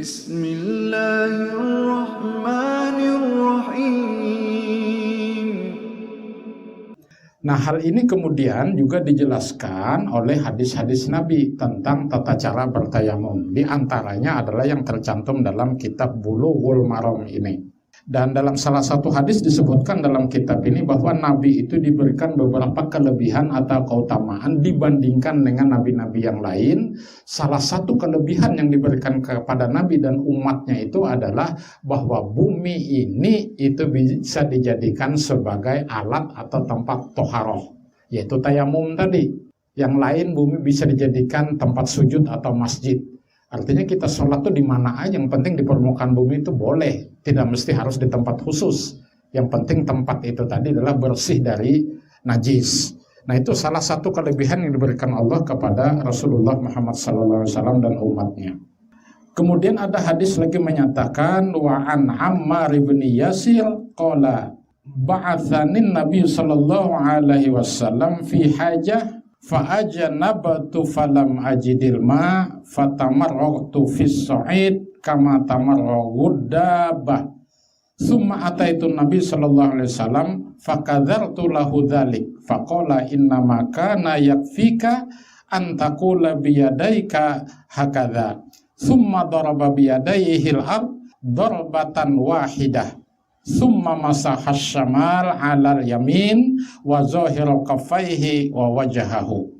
Bismillahirrahmanirrahim. Nah, hal ini kemudian juga dijelaskan oleh hadis-hadis Nabi tentang tata cara bertayamum. Di antaranya adalah yang tercantum dalam kitab Bulughul Maram ini. Dan dalam salah satu hadis disebutkan dalam kitab ini bahwa Nabi itu diberikan beberapa kelebihan atau keutamaan dibandingkan dengan nabi-nabi yang lain. Salah satu kelebihan yang diberikan kepada Nabi dan umatnya itu adalah bahwa bumi ini itu bisa dijadikan sebagai alat atau tempat toharoh, yaitu tayamum tadi. Yang lain bumi bisa dijadikan tempat sujud atau masjid. Artinya kita sholat tuh di mana aja, yang penting di permukaan bumi itu boleh, tidak mesti harus di tempat khusus. Yang penting tempat itu tadi adalah bersih dari najis. Nah, itu salah satu kelebihan yang diberikan Allah kepada Rasulullah Muhammad SAW dan umatnya. Kemudian ada hadis lagi menyatakan wa an Ammar bin Yasir qala ba'athanin Nabi sallallahu alaihi wasallam fi hajah fa'ajanabtu falam ajidil ma fatamarraqtu fis sa'id kama tamarraqud dabbah summa ataitu Nabi sallallahu alaihi wasallam fakadzartu lahu dzalik faqala inna ma kana yakfika an taqula biyadaika hakadha summa daraba biyadaihi al-ard darbatan wahidah summa masahas syamal alal yamin wa zahiru kaffaihi wa wajahahu.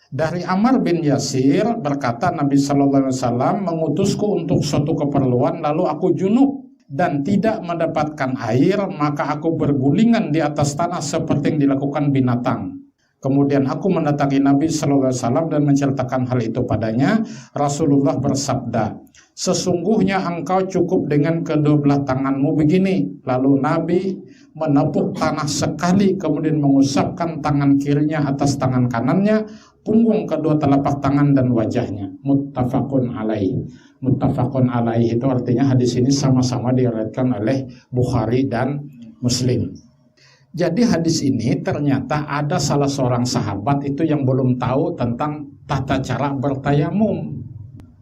Dari Ammar bin Yasir berkata Nabi sallallahu alaihi wasallam mengutusku untuk suatu keperluan, lalu aku junub dan tidak mendapatkan air, maka aku bergulingan di atas tanah seperti yang dilakukan binatang. Kemudian aku mendatangi Nabi sallallahu alaihi wasallam dan menceritakan hal itu padanya. Rasulullah bersabda, sesungguhnya engkau cukup dengan kedua belah tanganmu begini. Lalu Nabi menepuk tanah sekali, kemudian mengusapkan tangan kirinya atas tangan kanannya, punggung kedua telapak tangan dan wajahnya. Muttafaqun alaih. Muttafaqun alaih itu artinya hadis ini sama-sama diriwayatkan oleh Bukhari dan Muslim. Jadi hadis ini ternyata ada salah seorang sahabat itu yang belum tahu tentang tata cara bertayamum.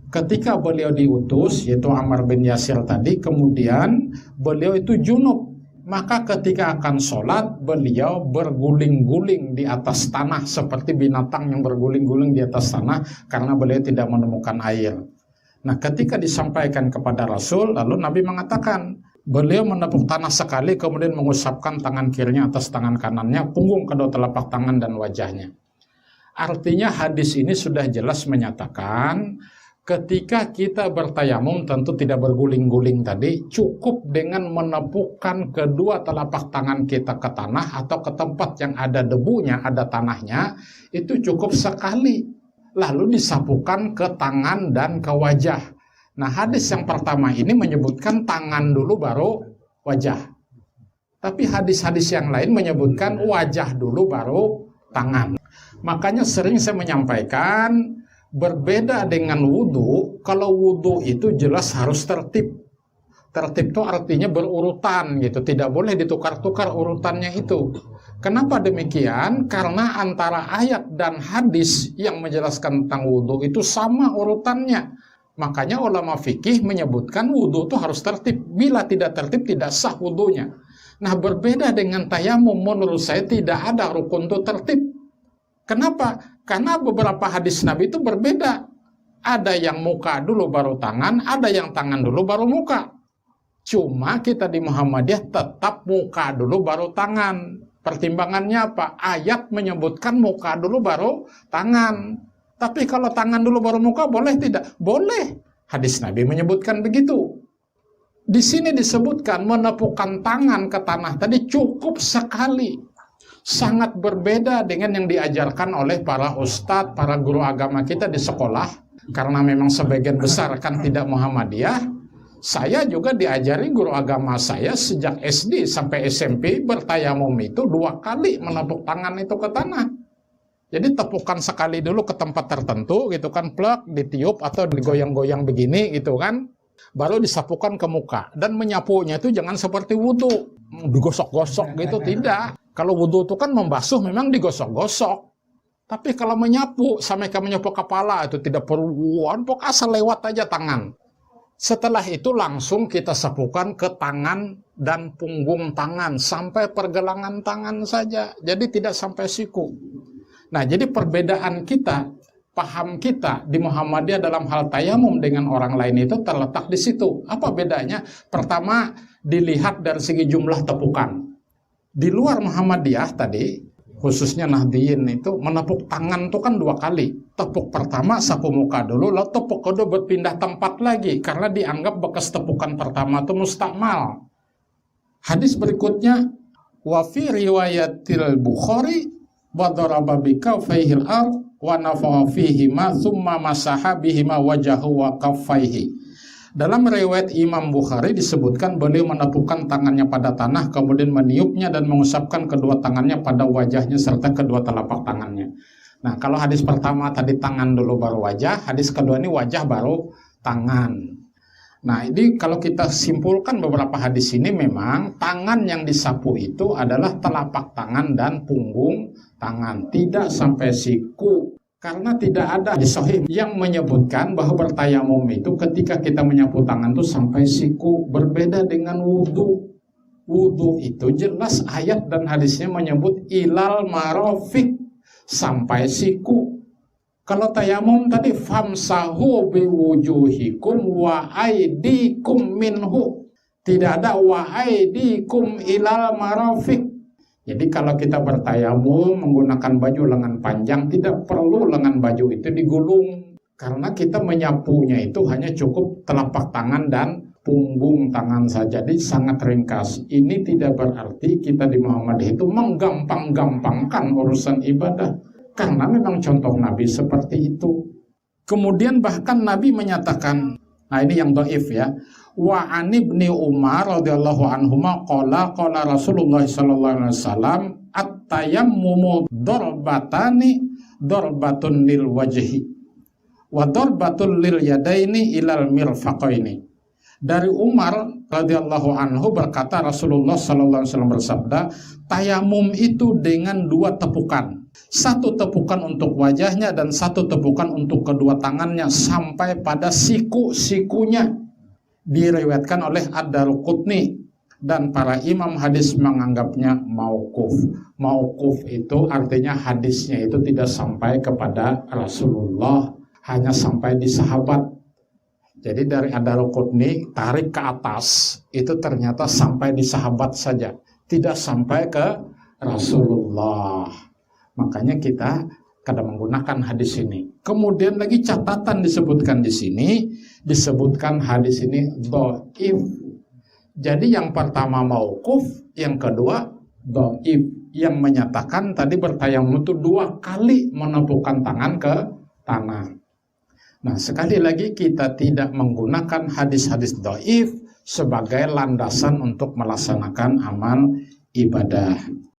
Ketika beliau diutus, yaitu Ammar bin Yasir tadi, kemudian beliau itu junub. Maka ketika akan sholat, beliau berguling-guling di atas tanah seperti binatang yang berguling-guling di atas tanah karena beliau tidak menemukan air. Nah, ketika disampaikan kepada Rasul, lalu Nabi mengatakan, beliau menepuk tanah sekali, kemudian mengusapkan tangan kirinya atas tangan kanannya, punggung kedua telapak tangan dan wajahnya. Artinya hadis ini sudah jelas menyatakan ketika kita bertayamum tentu tidak berguling-guling tadi, cukup dengan menepukkan kedua telapak tangan kita ke tanah atau ke tempat yang ada debunya, ada tanahnya, itu cukup sekali. Lalu disapukan ke tangan dan ke wajah. Nah, hadis yang pertama ini menyebutkan tangan dulu baru wajah. Tapi hadis-hadis yang lain menyebutkan wajah dulu baru tangan. Makanya sering saya menyampaikan, berbeda dengan wudhu, kalau wudhu itu jelas harus tertib. Tertib itu artinya berurutan gitu, tidak boleh ditukar-tukar urutannya itu. Kenapa demikian? Karena antara ayat dan hadis yang menjelaskan tentang wudhu itu sama urutannya. Makanya ulama fikih menyebutkan wudhu itu harus tertib. Bila tidak tertib, tidak sah wudhunya. Nah, berbeda dengan tayamum, menurut saya tidak ada rukun itu tertib. Kenapa? Karena beberapa hadis Nabi itu berbeda. Ada yang muka dulu baru tangan, ada yang tangan dulu baru muka. Cuma kita di Muhammadiyah tetap muka dulu baru tangan. Pertimbangannya apa? Ayat menyebutkan muka dulu baru tangan. Tapi kalau tangan dulu baru muka boleh tidak? Boleh. Hadis Nabi menyebutkan begitu. Di sini disebutkan menepukkan tangan ke tanah tadi cukup sekali. Sangat berbeda dengan yang diajarkan oleh para ustadz, para guru agama kita di sekolah. Karena memang sebagian besar kan tidak Muhammadiyah. Saya juga diajari guru agama saya sejak SD sampai SMP bertayamum itu 2 kali menepuk tangan itu ke tanah. Jadi tepukan sekali dulu ke tempat tertentu gitu kan, plek, ditiup atau digoyang-goyang begini gitu kan, baru disapukan ke muka. Dan menyapunya itu jangan seperti wudhu, digosok-gosok gitu, tidak. Kalau wudhu itu kan membasuh memang digosok-gosok. Tapi kalau menyapu, sampai ke menyapu kepala itu tidak perlu, pokok asal lewat aja tangan. Setelah itu langsung kita sapukan ke tangan dan punggung tangan sampai pergelangan tangan saja. Jadi tidak sampai siku. Nah, jadi perbedaan kita, paham kita di Muhammadiyah dalam hal tayamum dengan orang lain itu terletak di situ. Apa bedanya? Pertama, dilihat dari segi jumlah tepukan. Di luar Muhammadiyah tadi, khususnya Nahdiyin itu menepuk tangan itu kan 2 kali. Tepuk pertama sapu muka dulu, lalu tepuk kedua berpindah tempat lagi karena dianggap bekas tepukan pertama itu mustakmal. Hadis berikutnya, wa fi riwayatil Bukhari wa daraba bi kaffayhil ard wa nafa'a fihi ma thumma masaha bihima wajahu wa kaffaihi. Dalam riwayat Imam Bukhari disebutkan beliau menepukkan tangannya pada tanah, kemudian meniupnya dan mengusapkan kedua tangannya pada wajahnya serta kedua telapak tangannya. Nah, kalau hadis pertama tadi tangan dulu baru wajah, hadis kedua ini wajah baru tangan. Nah, ini kalau kita simpulkan beberapa hadis ini memang tangan yang disapu itu adalah telapak tangan dan punggung tangan, tidak sampai siku. Karena tidak ada di Sahih yang menyebutkan bahwa bertayamum itu ketika kita menyapu tangan itu sampai siku, berbeda dengan wudhu. Wudhu itu jelas ayat dan hadisnya menyebut ilal marafiq, sampai siku. Kalau tayamum tadi famsahu biwujuhikum wa aidikum minhu. Tidak ada wa aidikum ilal marafiq. Jadi kalau kita bertayamum menggunakan baju lengan panjang, tidak perlu lengan baju itu digulung. Karena kita menyapunya itu hanya cukup telapak tangan dan punggung tangan saja. Jadi sangat ringkas. Ini tidak berarti kita di Muhammadiyah itu menggampang-gampangkan urusan ibadah. Karena memang contoh Nabi seperti itu. Kemudian bahkan Nabi menyatakan, nah ini yang dhaif ya. Wa an ibni Umar radhiyallahu anhuma qala Rasulullah sallallahu alaihi wasallam at-tayammumu darbatun lil wajhi wa darbatun lil yadaini ilal mirfaqaini. Dari Umar radhiyallahu anhu berkata Rasulullah sallallahu alaihi wasallam bersabda, tayamum itu dengan 2 tepukan. 1 tepukan untuk wajahnya dan 1 tepukan untuk kedua tangannya sampai pada siku-sikunya. Diriwayatkan oleh Ad-Darqutni dan para imam hadis menganggapnya mauquf. Mauquf itu artinya hadisnya itu tidak sampai kepada Rasulullah, hanya sampai di sahabat. Jadi dari Ad-Darqutni tarik ke atas itu ternyata sampai di sahabat saja, tidak sampai ke Rasulullah. Makanya kita kadang menggunakan hadis ini. Kemudian lagi catatan disebutkan di sini, disebutkan hadis ini dhaif. Jadi yang pertama mauquf, yang kedua dhaif. Yang menyatakan tadi bertayamum itu 2 kali menepukkan tangan ke tanah. Nah, sekali lagi kita tidak menggunakan hadis-hadis dhaif sebagai landasan untuk melaksanakan amal ibadah.